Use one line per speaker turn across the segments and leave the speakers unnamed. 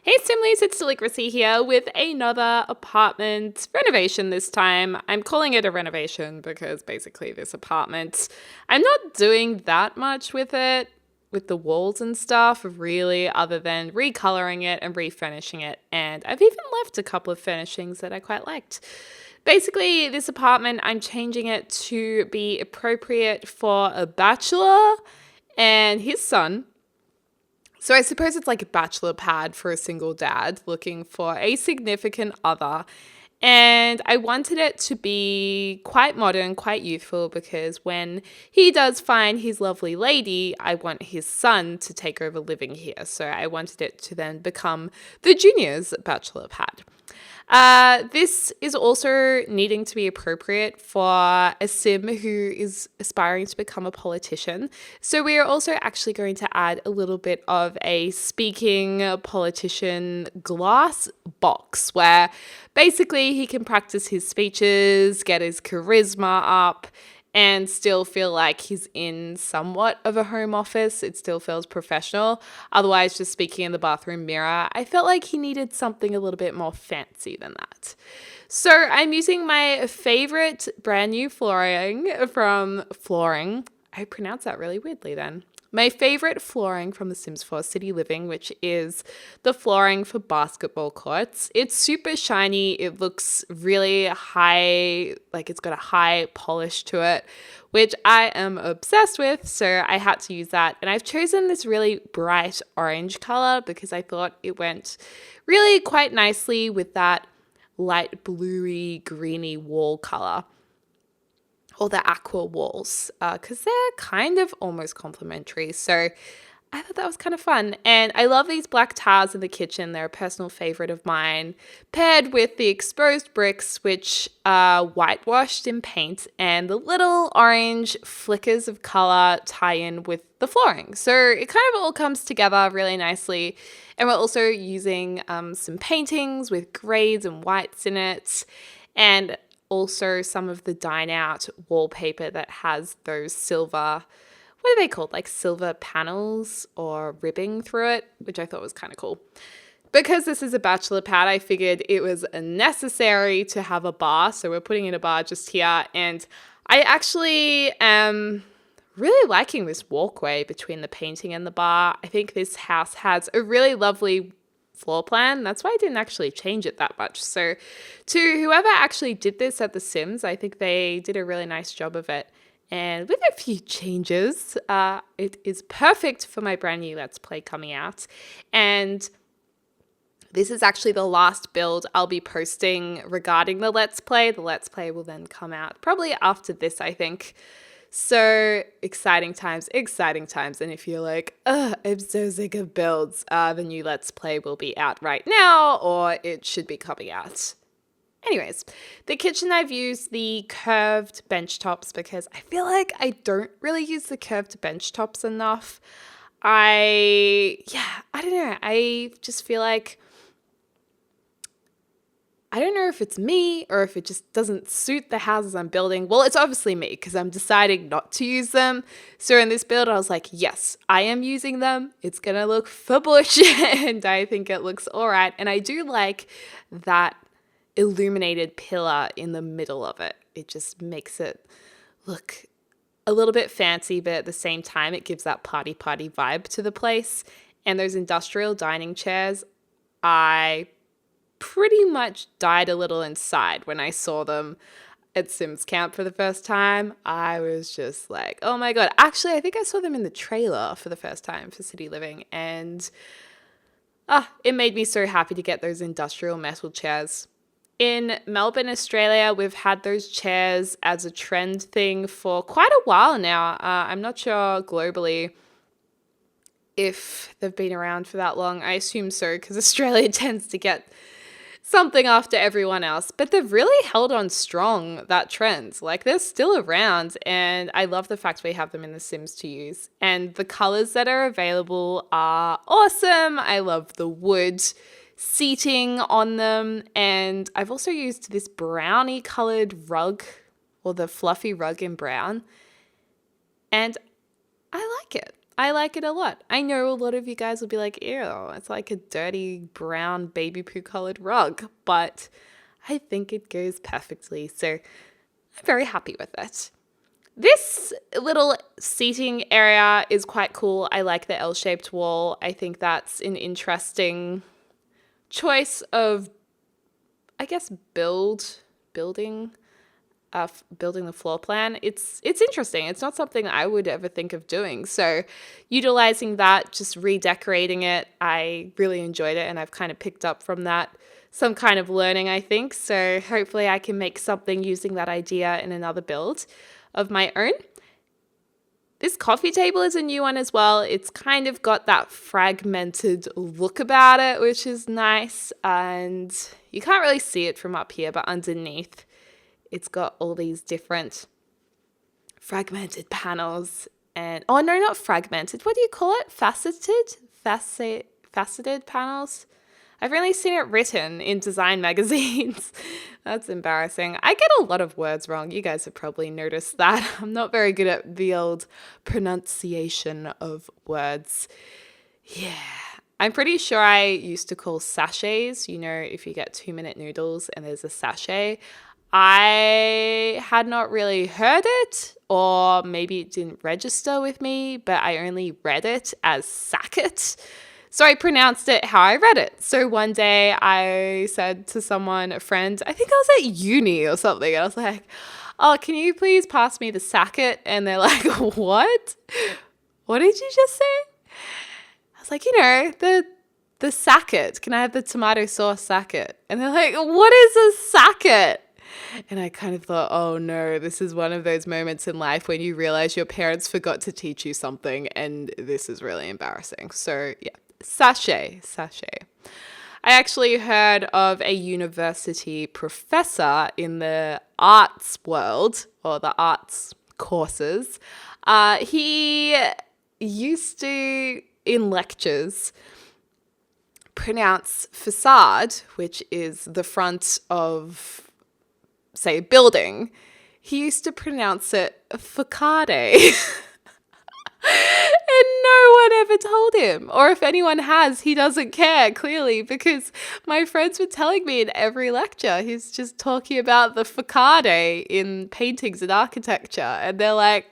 Hey Simlies, it's Deligracy here with another apartment renovation this time. I'm calling it a renovation because basically this apartment, I'm not doing that much with it, with the walls and stuff, really, other than recoloring it and refurnishing it. And I've even left a couple of furnishings that I quite liked. Basically, this apartment, I'm changing it to be appropriate for a bachelor and his son. So I suppose it's like a bachelor pad for a single dad looking for a significant other. And I wanted it to be quite modern, quite youthful, because when he does find his lovely lady, I want his son to take over living here. So I wanted it to then become the junior's bachelor pad. This is also needing to be appropriate for a sim who is aspiring to become a politician. So we are also actually going to add a little bit of a speaking politician glass box where basically he can practice his speeches, get his charisma up, and still feel like he's in somewhat of a home office. It still feels professional. Otherwise, just speaking in the bathroom mirror, I felt like he needed something a little bit more fancy than that. So I'm using my favorite brand new flooring from Flooring. I pronounce that really weirdly then. My favorite flooring from The Sims 4 City Living, which is the flooring for basketball courts. It's super shiny. It looks really high, like it's got a high polish to it, which I am obsessed with. So I had to use that. And I've chosen this really bright orange color because I thought it went really quite nicely with that light bluey, greeny wall color. Or the aqua walls, because they're kind of almost complementary. So I thought that was kind of fun. And I love these black tiles in the kitchen. They're a personal favorite of mine, paired with the exposed bricks, which are whitewashed in paint, and the little orange flickers of color tie in with the flooring. So it kind of all comes together really nicely. And we're also using some paintings with grades and whites in it. And also some of the dine out wallpaper that has those silver, what are they called? Like silver panels or ribbing through it, which I thought was kind of cool. Because this is a bachelor pad, I figured it was necessary to have a bar. So we're putting in a bar just here. And I actually am really liking this walkway between the painting and the bar. I think this house has a really lovely floor plan. That's why I didn't actually change it that much. So to whoever actually did this at The Sims, I think they did a really nice job of it. And with a few changes, it is perfect for my brand new Let's Play coming out. And this is actually the last build I'll be posting regarding the Let's Play. The Let's Play will then come out probably after this, I think. So exciting times. And if you're like, I'm so sick of builds, the new Let's Play will be out right now, or it should be coming out. Anyways, the kitchen, I've used the curved bench tops because I feel like I don't really use the curved bench tops enough. I don't know. I just feel like, I don't know if it's me or if it just doesn't suit the houses I'm building. Well, it's obviously me because I'm deciding not to use them. So in this build, I was like, yes, I am using them. It's going to look fabush and I think it looks all right. And I do like that illuminated pillar in the middle of it. It just makes it look a little bit fancy, but at the same time, it gives that party vibe to the place. And those industrial dining chairs, I pretty much died a little inside when I saw them at Sims Camp for the first time. I was just like, oh my God. Actually, I think I saw them in the trailer for the first time for City Living. And it made me so happy to get those industrial metal chairs. In Melbourne, Australia, we've had those chairs as a trend thing for quite a while now. I'm not sure globally if they've been around for that long. I assume so because Australia tends to get something after everyone else, but they've really held on strong, that trend. Like they're still around and I love the fact we have them in The Sims to use. And the colors that are available are awesome. I love the wood seating on them. And I've also used this brownie colored rug or the fluffy rug in brown. And I like it. I like it a lot. I know a lot of you guys will be like, ew, it's like a dirty brown baby poo colored rug, but I think it goes perfectly. So I'm very happy with it. This little seating area is quite cool. I like the L-shaped wall. I think that's an interesting choice of, I guess, building the floor plan. It's interesting. It's not something I would ever think of doing. So utilizing that, just redecorating it, I really enjoyed it, and I've kind of picked up from that some kind of learning, I think. So hopefully I can make something using that idea in another build of my own. This coffee table is a new one as well. It's kind of got that fragmented look about it, which is nice. And you can't really see it from up here, but underneath, it's got all these different fragmented panels. And, oh no, not fragmented. What do you call it? Faceted panels? I've only seen it written in design magazines. That's embarrassing. I get a lot of words wrong. You guys have probably noticed that. I'm not very good at the old pronunciation of words. Yeah. I'm pretty sure I used to call sachets, you know, if you get 2-minute noodles and there's a sachet. I had not really heard it, or maybe it didn't register with me, but I only read it as sacket. So I pronounced it how I read it. So one day I said to someone, a friend, I think I was at uni or something, and I was like, oh, can you please pass me the sacket? And they're like, what? What did you just say? I was like, you know, the sacket. Can I have the tomato sauce sacket? And they're like, what is a sacket? And I kind of thought, oh no, this is one of those moments in life when you realize your parents forgot to teach you something, and this is really embarrassing. So yeah. Sachet. I actually heard of a university professor in the arts world, or the arts courses. He used to, in lectures, pronounce facade, which is the front of, say, a building. He used to pronounce it facade. And no one ever told him. Or if anyone has, he doesn't care, clearly, because my friends were telling me in every lecture, he's just talking about the facade in paintings and architecture. And they're like,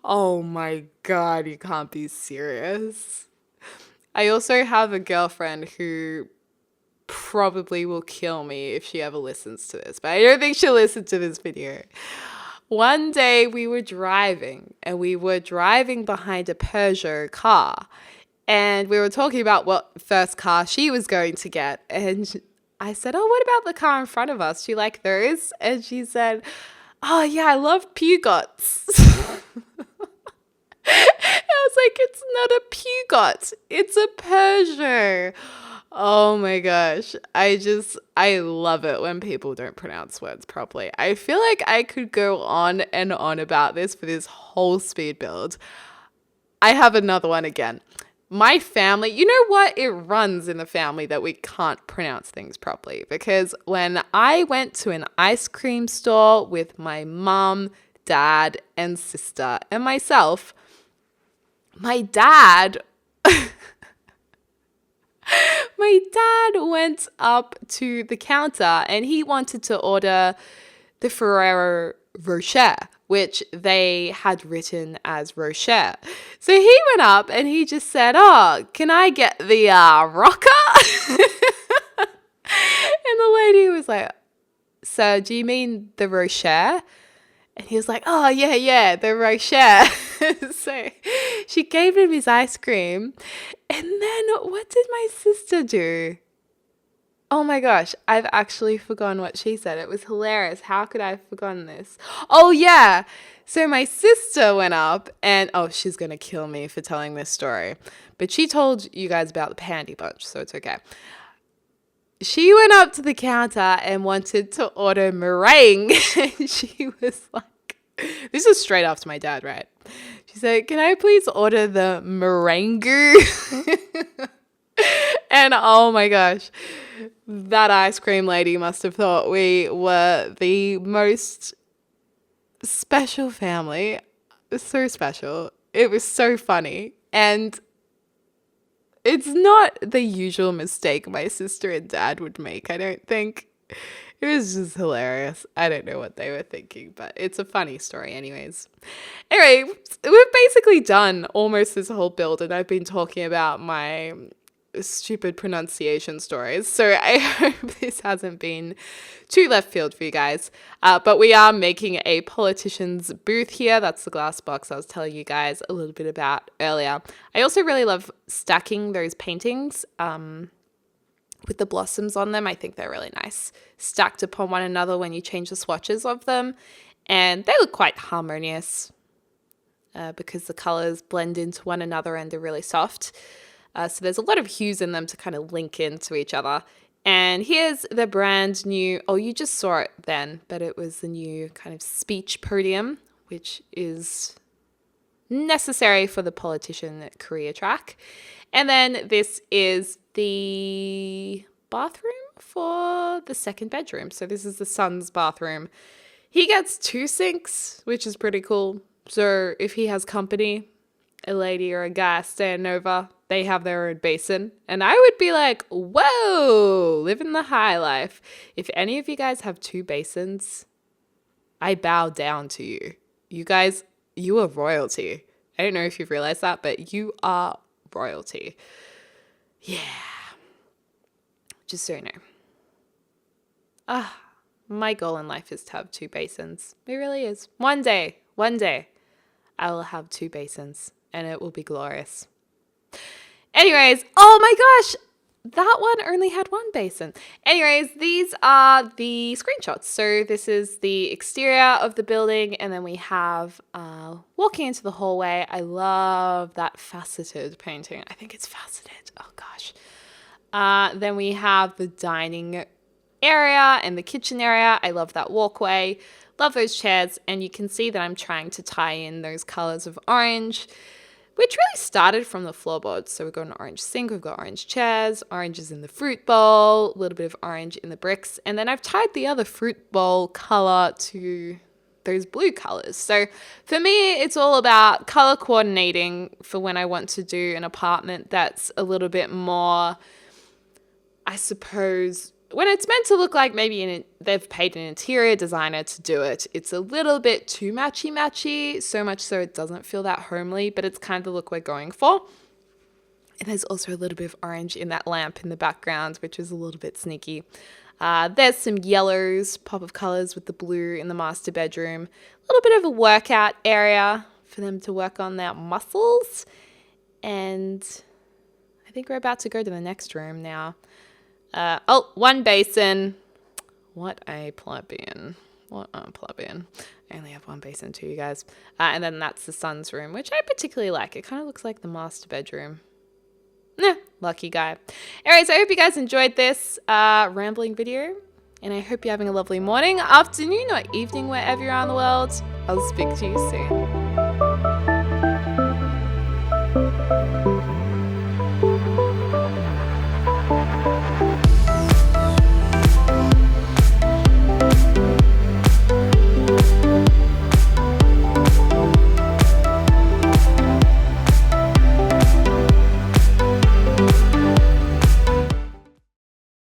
oh my God, you can't be serious. I also have a girlfriend who probably will kill me if she ever listens to this, but I don't think she'll listen to this video. One day we were driving behind a Peugeot car, and we were talking about what first car she was going to get. And I said, oh, what about the car in front of us? Do you like those? And she said, oh yeah, I love Pugots. I was like, it's not a Pugot, it's a Peugeot. Oh my gosh. I love it when people don't pronounce words properly. I feel like I could go on and on about this for this whole speed build. I have another one again. My family, you know what? It runs in the family that we can't pronounce things properly, because when I went to an ice cream store with my mum, dad, and sister and myself, my dad went up to the counter and he wanted to order the Ferrero Rocher, which they had written as Rocher. So he went up and he just said, oh, can I get the rocker? And the lady was like, so do you mean the Rocher? And he was like, oh, yeah, the Rocher. So she gave him his ice cream. And then what did my sister do? Oh my gosh, I've actually forgotten what she said. It was hilarious. How could I have forgotten this? Oh yeah. So my sister went up and, oh, she's going to kill me for telling this story. But she told you guys about the Pandy Bunch, so it's okay. She went up to the counter and wanted to order meringue. And she was like, this is straight after my dad, right? She said, can I please order the meringue? And oh my gosh, that ice cream lady must have thought we were the most special family. So special. It was so funny. And it's not the usual mistake my sister and dad would make, I don't think. It was just hilarious. I don't know what they were thinking, but it's a funny story anyways. Anyway, we've basically done almost this whole build, and I've been talking about my stupid pronunciation stories. So I hope this hasn't been too left field for you guys. But we are making a politician's booth here. That's the glass box I was telling you guys a little bit about earlier. I also really love stacking those paintings with the blossoms on them. I think they're really nice, stacked upon one another when you change the swatches of them. And they look quite harmonious because the colors blend into one another and they're really soft. So there's a lot of hues in them to kind of link into each other. And here's the brand new, oh, you just saw it then, but it was the new kind of speech podium, which is necessary for the politician career track. And then this is the bathroom for the second bedroom. So this is the son's bathroom. He gets 2 sinks, which is pretty cool. So if he has company, a lady or a guy staying over, they have their own basin. And I would be like, whoa, living the high life. If any of you guys have 2 basins, I bow down to you. You guys, you are royalty. I don't know if you've realized that, but you are royalty. Yeah. Just so you know. My goal in life is to have 2 basins. It really is. One day, I will have 2 basins and it will be glorious. Anyways, oh my gosh, that one only had 1 basin. Anyways, these are the screenshots. So this is the exterior of the building, and then we have walking into the hallway. I love that faceted painting. I think it's faceted. Oh gosh. Then we have the dining area and the kitchen area. I love that walkway. Love those chairs. And you can see that I'm trying to tie in those colors of orange, which really started from the floorboards. So we've got an orange sink, we've got orange chairs, oranges in the fruit bowl, a little bit of orange in the bricks. And then I've tied the other fruit bowl color to those blue colors. So for me, it's all about color coordinating for when I want to do an apartment that's a little bit more, I suppose, when it's meant to look like maybe they've paid an interior designer to do it, it's a little bit too matchy-matchy, so much so it doesn't feel that homely, but it's kind of the look we're going for. And there's also a little bit of orange in that lamp in the background, which is a little bit sneaky. There's some yellows, pop of colors with the blue in the master bedroom. A little bit of a workout area for them to work on their muscles. And I think we're about to go to the next room now. 1 basin. What a plebeian. I only have 1 basin too, you guys. And then that's the son's room, which I particularly like. It kind of looks like the master bedroom. Lucky guy. Anyways, I hope you guys enjoyed this rambling video. And I hope you're having a lovely morning, afternoon, or evening wherever you are in the world. I'll speak to you soon.